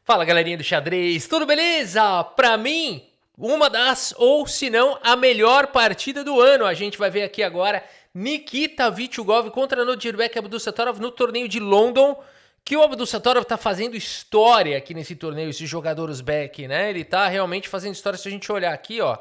Fala, galerinha do xadrez, tudo beleza? Pra mim, uma das, ou se não, a melhor partida do ano. A gente vai ver aqui agora Nikita Vichugov contra Nodirbek Abdusattorov no torneio de London, que o Abdusattorov tá fazendo história aqui nesse torneio, esse jogador uzbek, né? Ele tá realmente fazendo história. Se a gente olhar aqui, ó,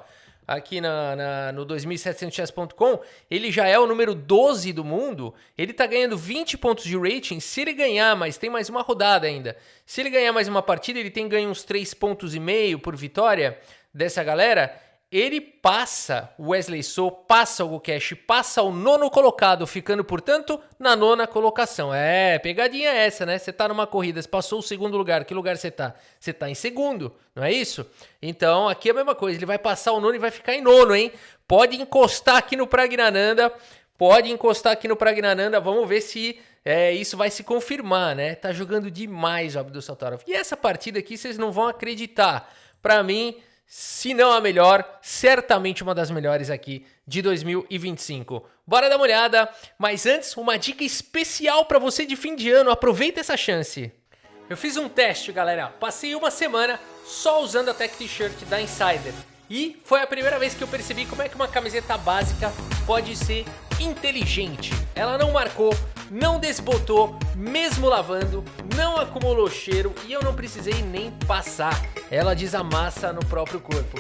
aqui no 2700chess.com, ele já é o número 12 do mundo, ele tá ganhando 20 pontos de rating. Se ele ganhar, mas tem mais uma rodada ainda, se ele ganhar mais uma partida, ele tem ganho uns 3,5 pontos por vitória dessa galera. Ele passa o Wesley So, passa o Gukesh, passa o nono colocado, ficando, portanto, na nona colocação. É, pegadinha essa, né? Você tá numa corrida, você passou o segundo lugar, que lugar você tá? Você tá em segundo, não é isso? Então, aqui é a mesma coisa, ele vai passar o nono e vai ficar em nono, hein? Pode encostar aqui no Praggnanandhaa, vamos ver se isso vai se confirmar, né? Tá jogando demais o Abdusattorov. E essa partida aqui, vocês não vão acreditar. Pra mim, se não a melhor, certamente uma das melhores aqui de 2025. Bora dar uma olhada, mas antes, uma dica especial para você de fim de ano, aproveita essa chance. Eu fiz um teste, galera, passei uma semana só usando a Tech T-Shirt da Insider. E foi a primeira vez que eu percebi como é que uma camiseta básica pode ser inteligente. Ela não marcou, não desbotou, mesmo lavando, não acumulou cheiro e eu não precisei nem passar. Ela desamassa no próprio corpo.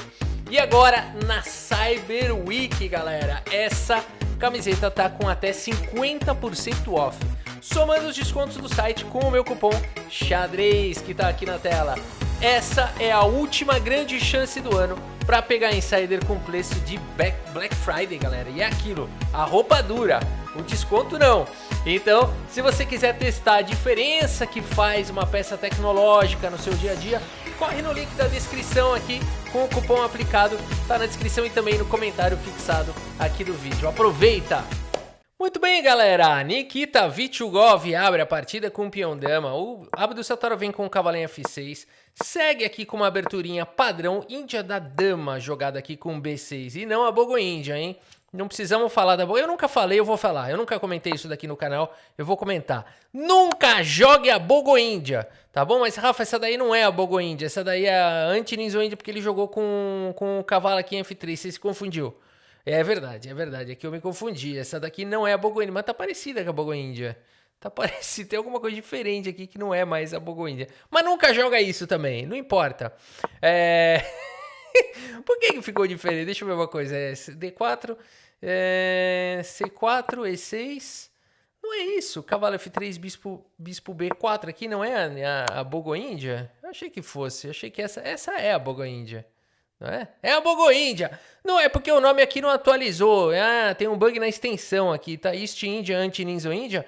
E agora, na Cyber Week, galera, essa camiseta tá com até 50% off. Somando os descontos do site com o meu cupom XADREZ, que tá aqui na tela. Essa é a última grande chance do ano para pegar Insider com preço de Black Friday, galera. E é aquilo, a roupa dura, o desconto não. Então, se você quiser testar a diferença que faz uma peça tecnológica no seu dia a dia, corre no link da descrição aqui com o cupom aplicado. Tá na descrição e também no comentário fixado aqui do vídeo. Aproveita! Muito bem, galera, Nikita Vichugov abre a partida com o peão dama, o Abdusattorov vem com o cavalinho F6, segue aqui com uma aberturinha padrão, Índia da dama, jogada aqui com B6, e não a Bogo Índia, hein? Não precisamos falar da Bogo, eu nunca falei, eu vou falar, eu nunca comentei isso daqui no canal, eu vou comentar. Nunca jogue a Bogo Índia, tá bom? Mas, Rafa, essa daí não é a Bogo Índia, essa daí é a Anti-Ninzo Índia, porque ele jogou com o cavalo aqui em F3, você se confundiu. É verdade, é que eu me confundi. Essa daqui não é a Bogo Índia, mas tá parecida com a Bogo Índia. Tá parecida, tem alguma coisa diferente aqui que não é mais a Bogo Índia. Mas nunca joga isso também, não importa. Por que ficou diferente? Deixa eu ver uma coisa. D4, C4, E6. Não é isso. Cavalo F3, bispo B4 aqui não é a Bogo Índia? Eu achei que fosse. Eu achei que essa é a Bogo Índia. Não é? É a Bogo Índia. Não é porque o nome aqui não atualizou. Tem um bug na extensão aqui, tá? East India, Anti-Ninzo India.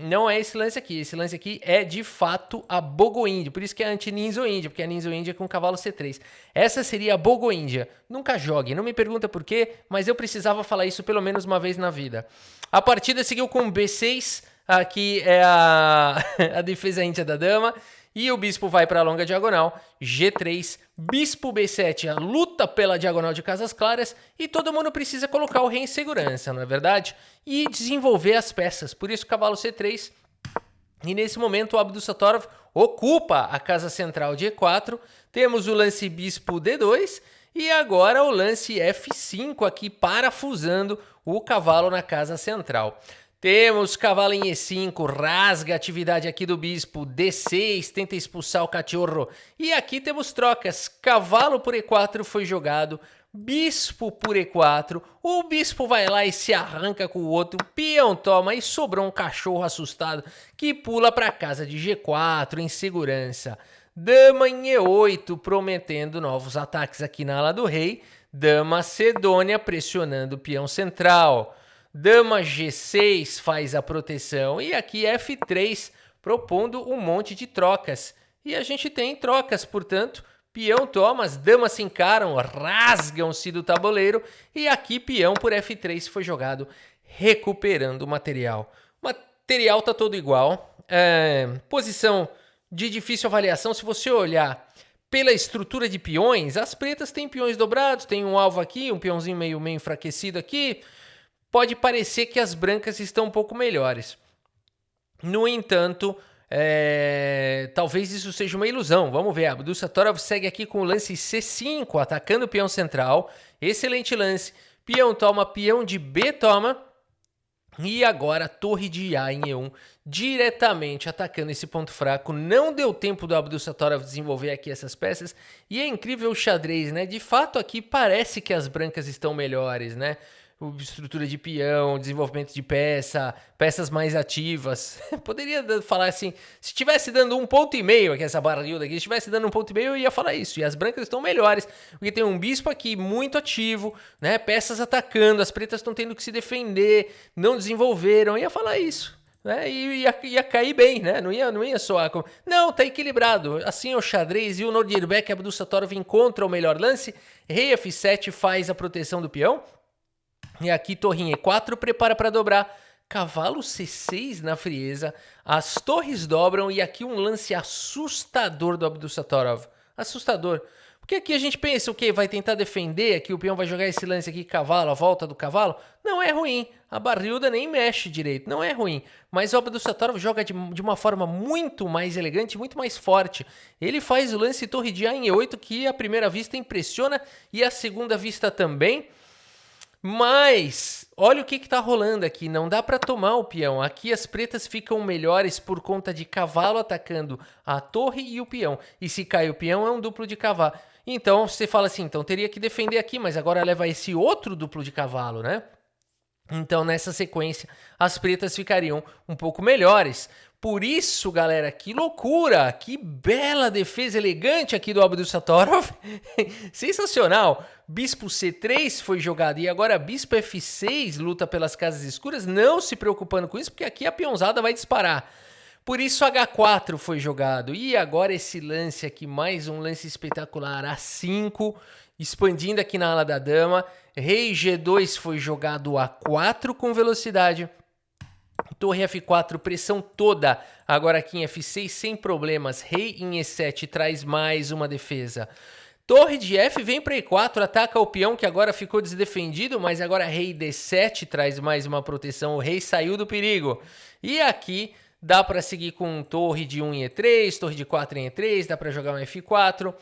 Não é esse lance aqui. Esse lance aqui é de fato a Bogo Índia. Por isso que é Anti-Ninzo India, porque é Ninzo India com cavalo C3. Essa seria a Bogo Índia. Nunca jogue. Não me pergunta por quê, mas eu precisava falar isso pelo menos uma vez na vida. A partida seguiu com B6. Aqui é a defesa índia da dama. E o bispo vai para a longa diagonal, G3, bispo B7, a luta pela diagonal de casas claras, e todo mundo precisa colocar o rei em segurança, não é verdade? E desenvolver as peças, por isso cavalo C3, e nesse momento o Abdusattorov ocupa a casa central de E4, temos o lance bispo D2, e agora o lance F5 aqui parafusando o cavalo na casa central. Temos cavalo em E5, rasga a atividade aqui do bispo, D6, tenta expulsar o cachorro. E aqui temos trocas, cavalo por E4 foi jogado, bispo por E4, o bispo vai lá e se arranca com o outro, peão toma e sobrou um cachorro assustado que pula para casa de G4 em segurança. Dama em E8, prometendo novos ataques aqui na ala do rei, dama Macedônia pressionando o peão central. Dama G6 faz a proteção e aqui F3 propondo um monte de trocas. E a gente tem trocas, portanto, peão toma, as damas se encaram, rasgam-se do tabuleiro e aqui peão por F3 foi jogado, recuperando o material. O material tá todo igual, posição de difícil avaliação, se você olhar pela estrutura de peões, as pretas têm peões dobrados, tem um alvo aqui, um peãozinho meio enfraquecido aqui. Pode parecer que as brancas estão um pouco melhores. No entanto, Talvez isso seja uma ilusão. Vamos ver. Abdul Sattorov segue aqui com o lance C5, atacando o peão central. Excelente lance. Peão toma, peão de B toma. E agora torre de A em E1, diretamente atacando esse ponto fraco. Não deu tempo do Abdul Sattorov desenvolver aqui essas peças. E é incrível o xadrez, né? De fato aqui parece que as brancas estão melhores, né? Estrutura de peão, desenvolvimento de peças mais ativas. Poderia falar assim, se estivesse dando 1,5 ponto aqui, essa barrilda aqui, se estivesse dando 1,5 ponto, eu ia falar isso. E as brancas estão melhores, porque tem um bispo aqui muito ativo, né? Peças atacando, as pretas estão tendo que se defender, não desenvolveram, eu ia falar isso. Né? E ia cair bem, né? Não ia soar como... Não, tá equilibrado. Assim é o xadrez e o Nodirbek Abdul Sattorov encontra o melhor lance. Rei F7 faz a proteção do peão. E aqui torrinha E4, prepara para dobrar. Cavalo C6 na frieza. As torres dobram e aqui um lance assustador do Abdul Sattorov. Assustador. Porque aqui a gente pensa, o quê? Vai tentar defender, aqui o peão vai jogar esse lance aqui, cavalo, a volta do cavalo. Não é ruim. A barrilda nem mexe direito, não é ruim. Mas o Abdul Sattorov joga de uma forma muito mais elegante, muito mais forte. Ele faz o lance torre de A em E8, que à primeira vista impressiona e à segunda vista também. Mas, olha o que tá rolando aqui, não dá para tomar o peão. Aqui as pretas ficam melhores por conta de cavalo atacando a torre e o peão. E se cai o peão é um duplo de cavalo. Então você fala assim, então teria que defender aqui, mas agora leva esse outro duplo de cavalo, né? Então nessa sequência as pretas ficariam um pouco melhores. Por isso, galera, que loucura, que bela defesa elegante aqui do Abdul Sattorov. Sensacional. Bispo C3 foi jogado e agora bispo F6 luta pelas casas escuras, não se preocupando com isso, porque aqui a peãozada vai disparar. Por isso H4 foi jogado. E agora esse lance aqui, mais um lance espetacular, A5, expandindo aqui na ala da dama. Rei G2 foi jogado A4 com velocidade. Torre F4, pressão toda. Agora aqui em F6 sem problemas. Rei em E7 traz mais uma defesa. Torre de F vem para E4, ataca o peão que agora ficou desdefendido, mas agora rei D7 traz mais uma proteção. O rei saiu do perigo. E aqui dá para seguir com torre de 1 em E3, torre de 4 em E3, dá para jogar um F4.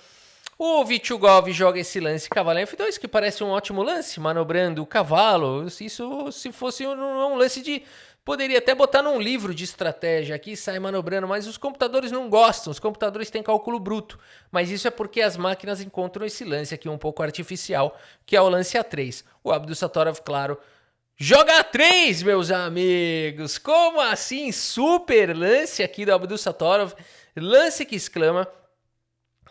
O Vichugov joga esse lance cavalo em F2, que parece um ótimo lance, manobrando o cavalo. Isso se fosse um lance de... Poderia até botar num livro de estratégia aqui, sai manobrando, mas os computadores não gostam, os computadores têm cálculo bruto. Mas isso é porque as máquinas encontram esse lance aqui um pouco artificial, que é o lance A3. O Abdul Sattorov, claro, joga A3, meus amigos! Como assim? Super lance aqui do Abdul Sattorov, lance que exclama.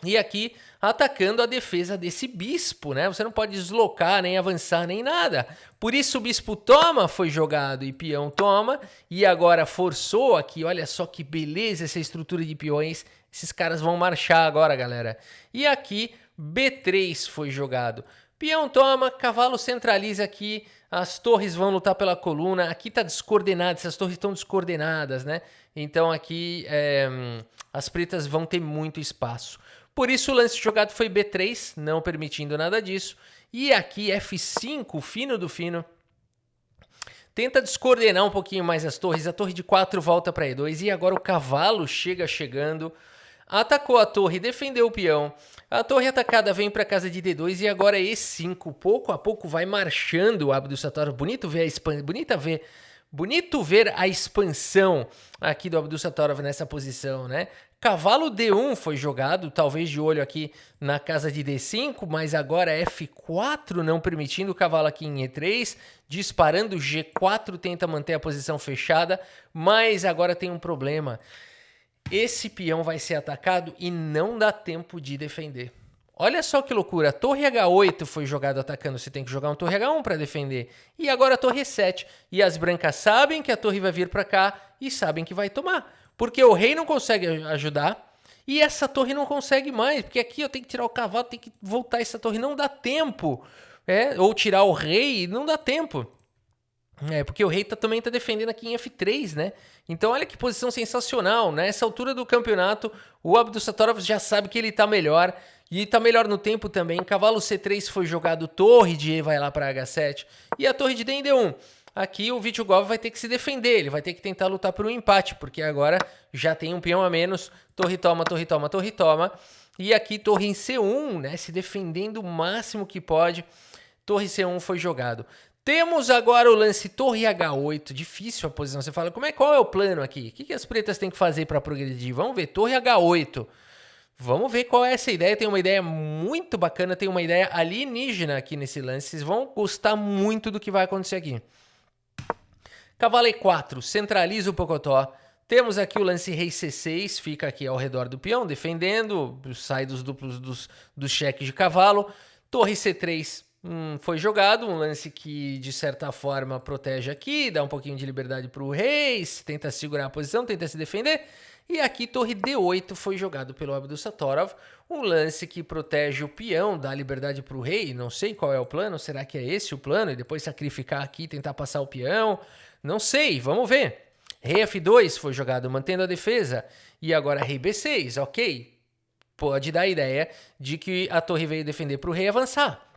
E aqui atacando a defesa desse bispo, né? Você não pode deslocar, nem avançar, nem nada. Por isso o bispo toma, foi jogado, e peão toma. E agora forçou aqui, olha só que beleza essa estrutura de peões. Esses caras vão marchar agora, galera. E aqui B3 foi jogado. Peão toma, cavalo centraliza aqui. As torres vão lutar pela coluna. Aqui tá descoordenado, essas torres estão descoordenadas, né? Então aqui as pretas vão ter muito espaço. Por isso o lance jogado foi B3, não permitindo nada disso. E aqui F5, fino do fino. Tenta descoordenar um pouquinho mais as torres. A torre de 4 volta para E2. E agora o cavalo chegando. Atacou a torre, defendeu o peão. A torre atacada vem para casa de D2 e agora E5. Pouco a pouco vai marchando o Abdul Sattorov. Bonito ver a expansão aqui do Abdul Sattorov nessa posição, né? Cavalo D1 foi jogado, talvez de olho aqui na casa de D5, mas agora F4 não permitindo o cavalo aqui em E3, disparando G4, tenta manter a posição fechada, mas agora tem um problema. Esse peão vai ser atacado e não dá tempo de defender. Olha só que loucura, a torre H8 foi jogado atacando, você tem que jogar um torre H1 para defender. E agora a torre E7, e as brancas sabem que a torre vai vir para cá e sabem que vai tomar. Porque o rei não consegue ajudar e essa torre não consegue mais. Porque aqui eu tenho que tirar o cavalo, tem que voltar essa torre. Não dá tempo. Ou tirar o rei, não dá tempo. Porque o rei também tá defendendo aqui em F3, né? Então olha que posição sensacional. Nessa altura do campeonato, o Abdul Sattorov já sabe que ele tá melhor. E tá melhor no tempo também. Cavalo C3 foi jogado, torre de E vai lá para H7. E a torre de D em D1. aqui o Vitigov vai ter que se defender, ele vai ter que tentar lutar por um empate, porque agora já tem um peão a menos, torre toma, torre toma, torre toma, e aqui torre em C1, né, se defendendo o máximo que pode, torre C1 foi jogado. Temos agora o lance torre H8, difícil a posição, você fala, qual é o plano aqui? O que as pretas têm que fazer para progredir? Vamos ver, torre H8. Vamos ver qual é essa ideia. Tem uma ideia muito bacana, tem uma ideia alienígena aqui nesse lance. Vocês vão gostar muito do que vai acontecer aqui. Cavalo E4, centraliza o Pocotó. Temos aqui o lance rei C6, fica aqui ao redor do peão, defendendo, sai dos duplos dos cheques de cavalo. Torre C3 foi jogado, um lance que de certa forma protege aqui, dá um pouquinho de liberdade para o rei, tenta segurar a posição, tenta se defender. E aqui torre D8 foi jogado pelo Abdussatorov, um lance que protege o peão, dá liberdade para o rei, não sei qual é o plano, será que é esse o plano? E depois sacrificar aqui e tentar passar o peão? Não sei, vamos ver. Rei F2 foi jogado mantendo a defesa, e agora rei B6, ok. Pode dar a ideia de que a torre veio defender para o rei avançar.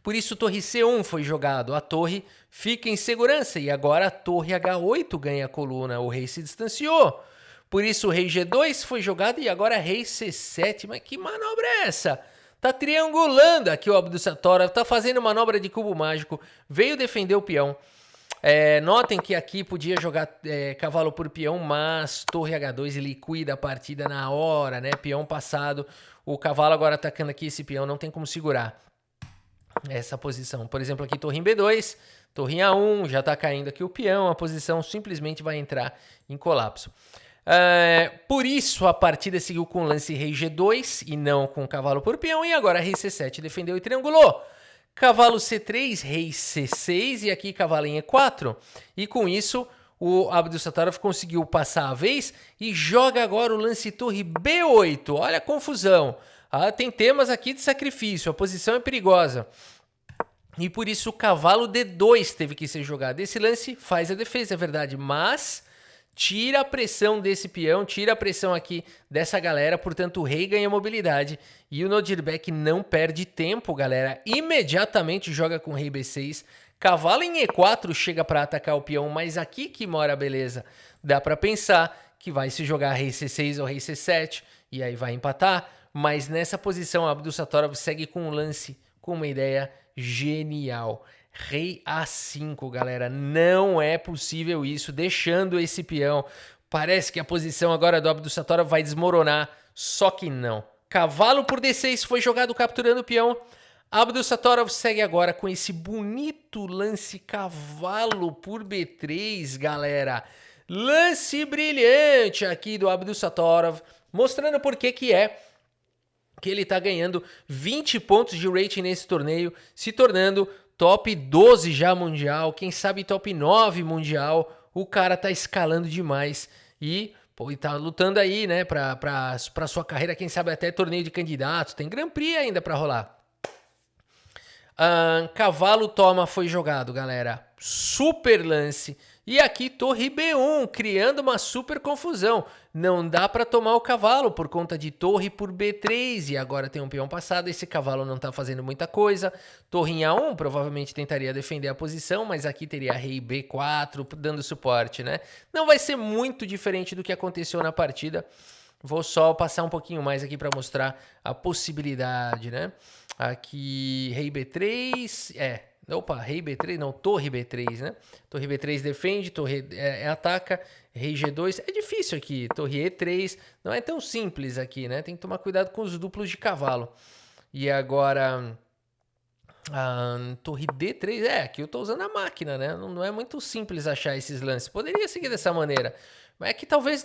Por isso torre C1 foi jogado, a torre fica em segurança e agora a torre H8 ganha a coluna, o rei se distanciou. Por isso o rei G2 foi jogado e agora rei C7, mas que manobra é essa? Tá triangulando aqui o Abdussatorov, tá fazendo manobra de cubo mágico, veio defender o peão. Notem que aqui podia jogar cavalo por peão, mas torre H2 liquida a partida na hora, né? Peão passado, o cavalo agora atacando aqui esse peão, não tem como segurar essa posição. Por exemplo, aqui torre em B2, torre em A1, já está caindo aqui o peão, a posição simplesmente vai entrar em colapso. Por isso a partida seguiu com o lance rei G2 e não com cavalo por peão, e agora rei C7 defendeu e triangulou. Cavalo C3, rei C6 e aqui cavalo em E4. E com isso o Abdussatorov conseguiu passar a vez e joga agora o lance torre B8. Olha a confusão. Tem temas aqui de sacrifício, a posição é perigosa. E por isso o cavalo D2 teve que ser jogado. Esse lance faz a defesa, é verdade, mas tira a pressão desse peão, tira a pressão aqui dessa galera, portanto o rei ganha mobilidade. E o Nodirbek não perde tempo, galera. Imediatamente joga com rei B6. Cavalo em E4 chega para atacar o peão, mas aqui que mora a beleza. Dá para pensar que vai se jogar rei C6 ou rei C7 e aí vai empatar. Mas nessa posição, Abdussatorov segue com um lance, com uma ideia genial. Rei A5, galera. Não é possível isso, deixando esse peão. Parece que a posição agora do Abdussatorov vai desmoronar, só que não. Cavalo por D6 foi jogado capturando o peão. Abdussatorov segue agora com esse bonito lance cavalo por B3, galera. Lance brilhante aqui do Abdussatorov, mostrando por que ele está ganhando 20 pontos de rating nesse torneio, se tornando top 12 já mundial, quem sabe top 9 mundial. O cara tá escalando demais e tá lutando aí, né, pra sua carreira, quem sabe até torneio de candidatos, tem Grand Prix ainda pra rolar. Cavalo toma foi jogado, galera. Super lance. E aqui torre B1, criando uma super confusão. Não dá para tomar o cavalo por conta de torre por B3. E agora tem um peão passado, esse cavalo não tá fazendo muita coisa. Torre em A1, provavelmente tentaria defender a posição, mas aqui teria rei B4 dando suporte, né? Não vai ser muito diferente do que aconteceu na partida. Vou só passar um pouquinho mais aqui para mostrar a possibilidade, né? Aqui, rei B3, rei B3, não, torre B3, né? Torre B3 defende, torre ataca, rei G2, é difícil aqui, torre E3, não é tão simples aqui, né? Tem que tomar cuidado com os duplos de cavalo. E agora, torre D3, aqui eu tô usando a máquina, né? Não é muito simples achar esses lances, poderia seguir dessa maneira. Mas é que talvez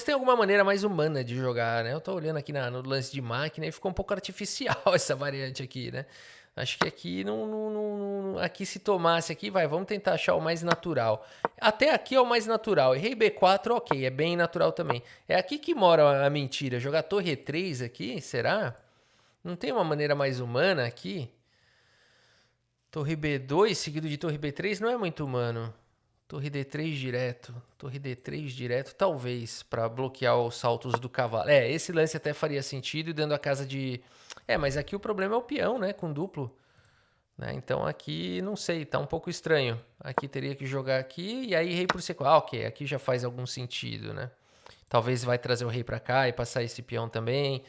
tenha alguma maneira mais humana de jogar, né? Eu tô olhando aqui no lance de máquina e ficou um pouco artificial essa variante aqui, né? Acho que aqui aqui se tomasse aqui, vamos tentar achar o mais natural. Até aqui é o mais natural. E rei B4, ok, é bem natural também. É aqui que mora a mentira. Jogar torre E3 aqui, será? Não tem uma maneira mais humana aqui? Torre B2 seguido de torre B3 não é muito humano. Torre D3 direto. Torre D3 direto, talvez, para bloquear os saltos do cavalo. Esse lance até faria sentido, dando a casa de... mas aqui o problema é o peão, né? Com duplo. né? Então aqui, não sei, tá um pouco estranho. Aqui teria que jogar aqui e aí rei por C4. Ah, ok, aqui já faz algum sentido, né? Talvez vai trazer o rei para cá e passar esse peão também.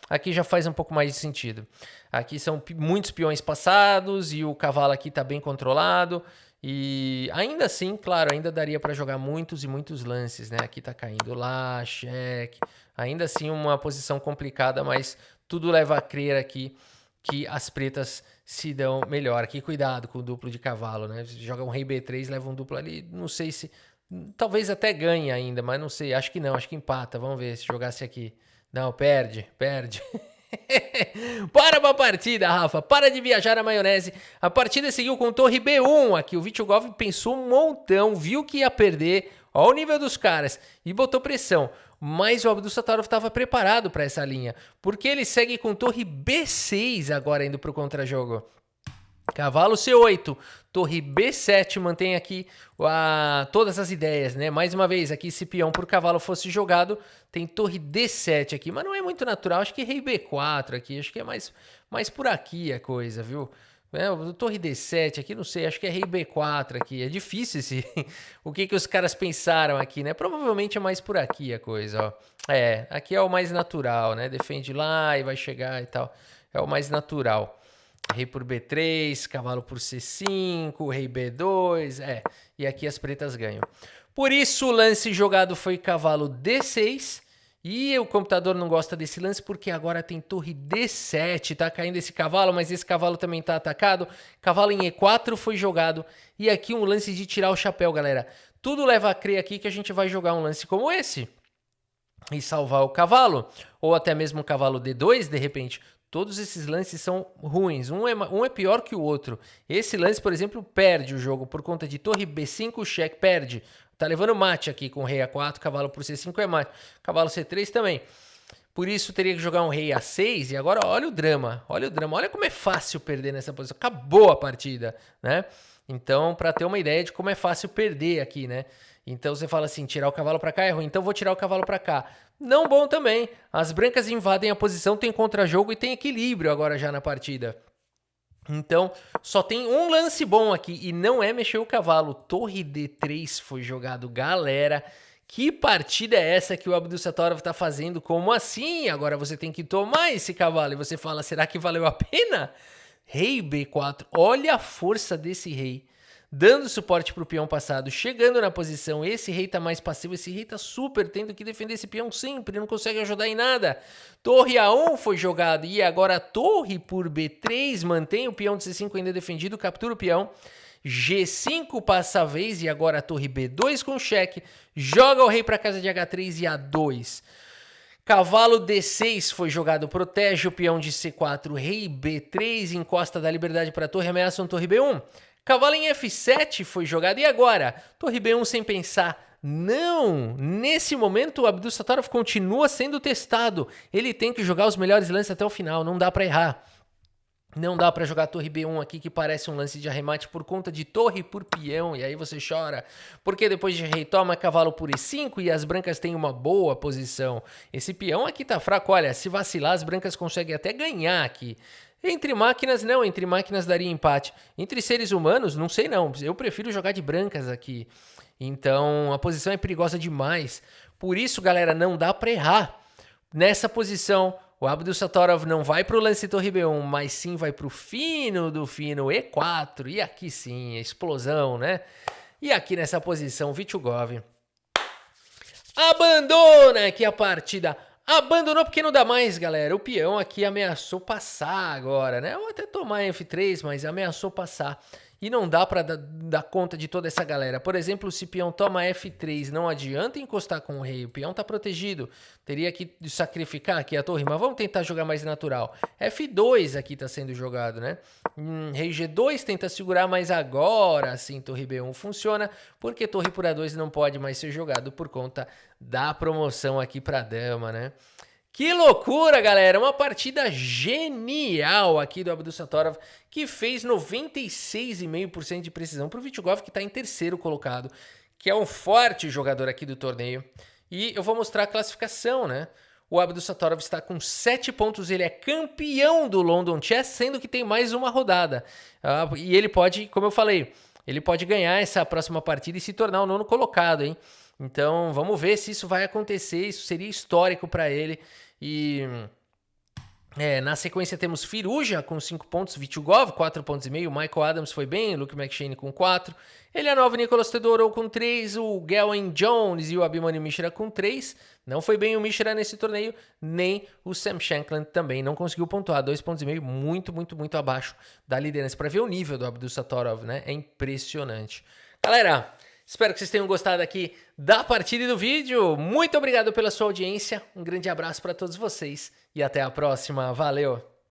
Aqui já faz um pouco mais de sentido. Aqui são muitos peões passados e o cavalo aqui tá bem controlado. E ainda assim, claro, ainda daria para jogar muitos e muitos lances, né? Aqui tá caindo lá, cheque. Ainda assim uma posição complicada, mas tudo leva a crer aqui que as pretas se dão melhor. Aqui cuidado com o duplo de cavalo, né? Joga um rei B3, leva um duplo ali, não sei se... Talvez até ganhe ainda, mas não sei. Acho que não, acho que empata. Vamos ver se jogasse aqui. Não, perde. Para pra partida, Rafa. Para de viajar na maionese. A partida seguiu com torre B1 aqui. O Vityugov pensou um montão, viu que ia perder. Olha o nível dos caras. E botou pressão. Mas o Abdusattorov estava preparado para essa linha. Porque ele segue com torre B6 agora indo para o contrajogo. Cavalo C8, torre B7, mantém aqui todas as ideias, né? Mais uma vez, aqui se peão por cavalo fosse jogado, tem torre D7 aqui, mas não é muito natural, acho que rei B4 aqui, acho que é mais por aqui a coisa, viu? Torre D7 aqui, não sei, acho que é rei B4 aqui, é difícil o que os caras pensaram aqui, né? Provavelmente é mais por aqui a coisa, ó. Aqui é o mais natural, né? Defende lá e vai chegar e tal, é o mais natural. Rei por B3, cavalo por C5, rei B2, e aqui as pretas ganham. Por isso o lance jogado foi cavalo D6, e o computador não gosta desse lance porque agora tem torre D7, tá caindo esse cavalo, mas esse cavalo também tá atacado. Cavalo em E4 foi jogado, e aqui um lance de tirar o chapéu, galera. Tudo leva a crer aqui que a gente vai jogar um lance como esse e salvar o cavalo, ou até mesmo o cavalo D2, de repente. Todos esses lances são ruins, um é pior que o outro. Esse lance, por exemplo, perde o jogo por conta de torre B5, cheque, perde. Tá levando mate aqui com rei A4, cavalo por C5 é mate. Cavalo C3 também. Por isso teria que jogar um rei A6 e agora olha o drama, olha como é fácil perder nessa posição. Acabou a partida, né? Então, para ter uma ideia de como é fácil perder aqui, né? Então você fala assim, tirar o cavalo para cá é ruim, então vou tirar o cavalo para cá. Não bom também. As brancas invadem a posição, tem contra-jogo e tem equilíbrio agora já na partida. Então, só tem um lance bom aqui e não é mexer o cavalo. Torre D3 foi jogado, galera. Que partida é essa que o Abdusattorov tá fazendo? Como assim? Agora você tem que tomar esse cavalo. E você fala, será que valeu a pena? Rei B4, olha a força desse rei. Dando suporte pro peão passado, chegando na posição, esse rei tá mais passivo, esse rei tá super tendo que defender esse peão sempre, não consegue ajudar em nada. Torre A1 foi jogado e agora torre por B3, mantém o peão de C5 ainda defendido, captura o peão. G5 passa a vez e agora a torre B2 com cheque, joga o rei para casa de H3 e A2. Cavalo D6 foi jogado, protege o peão de C4, rei B3, encosta da liberdade para a torre, ameaça um torre B1. Cavalo em F7 foi jogado, e agora? Torre B1 sem pensar. Não! Nesse momento o Abdusattorov continua sendo testado. Ele tem que jogar os melhores lances até o final, não dá para errar. Não dá para jogar torre B1 aqui, que parece um lance de arremate por conta de torre por peão, e aí você chora. Porque depois de rei toma cavalo por E5 e as brancas têm uma boa posição. Esse peão aqui tá fraco, olha, se vacilar as brancas conseguem até ganhar aqui. Entre máquinas não, entre máquinas daria empate. Entre seres humanos, não sei não, eu prefiro jogar de brancas aqui. Então a posição é perigosa demais. Por isso, galera, não dá para errar. Nessa posição, o Abdusattorov não vai para o lance torre B1, mas sim vai para o fino do fino E4. E aqui sim, explosão, né? E aqui nessa posição, Vityugov abandona aqui a partida. Abandonou porque não dá mais, galera. O peão aqui ameaçou passar agora, né? Ou até tomar F3, mas ameaçou passar. E não dá para dar conta de toda essa galera. Por exemplo, se o peão toma F3, não adianta encostar com o rei. O peão tá protegido. Teria que sacrificar aqui a torre, mas vamos tentar jogar mais natural. F2 aqui tá sendo jogado, né? Rei G2 tenta segurar, mas agora sim torre B1 funciona, porque torre por A2 não pode mais ser jogado por conta da promoção aqui pra dama, né? Que loucura, galera! Uma partida genial aqui do Abdusattorov, que fez 96,5% de precisão para o Vityugov, que está em terceiro colocado, que é um forte jogador aqui do torneio. E eu vou mostrar a classificação, né? O Abdusattorov está com 7 pontos, ele é campeão do London Chess, sendo que tem mais uma rodada. E ele pode, como eu falei, ele pode ganhar essa próxima partida e se tornar o 9º colocado, hein? Então vamos ver se isso vai acontecer, isso seria histórico para ele. E na sequência temos Firuja com 5 pontos, Vitugov 4,5 pontos, Michael Adams foi bem, Luke McShane com 4, Elianov, Nicolas Todorov com 3, o Gelwin Jones e o Abhimanyu Mishra com 3. Não foi bem o Mishra nesse torneio, nem o Sam Shankland também não conseguiu pontuar, 2,5 pontos, muito abaixo da liderança. Para ver o nível do Abdusattorov, né? É impressionante. Galera, espero que vocês tenham gostado aqui da partida e do vídeo. Muito obrigado pela sua audiência. Um grande abraço para todos vocês e até a próxima. Valeu!